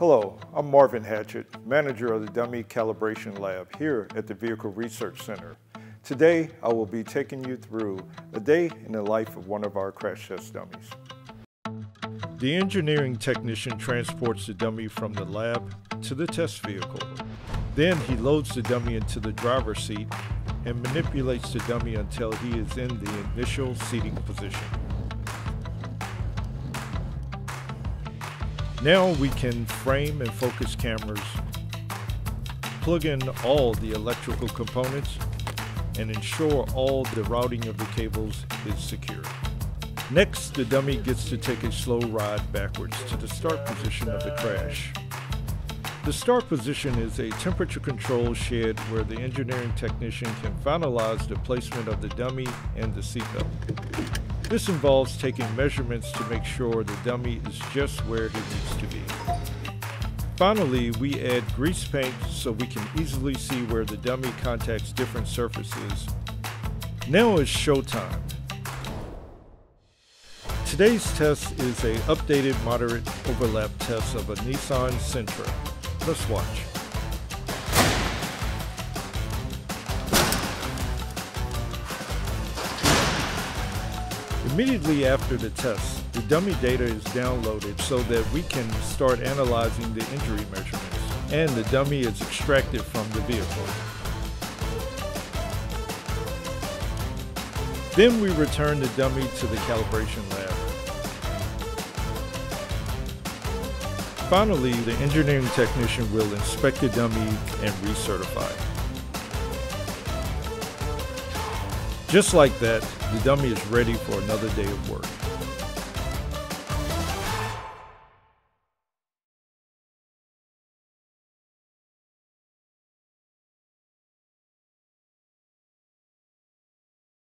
Hello, I'm Marvin Hatchett, manager of the Dummy Calibration Lab here at the Vehicle Research Center. Today, I will be taking you through a day in the life of one of our crash test dummies. The engineering technician transports the dummy from the lab to the test vehicle. Then he loads the dummy into the driver's seat and manipulates the dummy until he is in the initial seating position. Now we can frame and focus cameras, plug in all the electrical components, and ensure all the routing of the cables is secure. Next, the dummy gets to take a slow ride backwards to the start position of the crash. The start position is a temperature-controlled shed where the engineering technician can finalize the placement of the dummy and the seatbelt. This involves taking measurements to make sure the dummy is just where it needs to be. Finally, we add grease paint so we can easily see where the dummy contacts different surfaces. Now is showtime. Today's test is an updated moderate overlap test of a Nissan Sentra. Let's watch. Immediately after the test, the dummy data is downloaded so that we can start analyzing the injury measurements, and the dummy is extracted from the vehicle. Then we return the dummy to the calibration lab. Finally, the engineering technician will inspect the dummy and recertify it. Just like that, the dummy is ready for another day of work.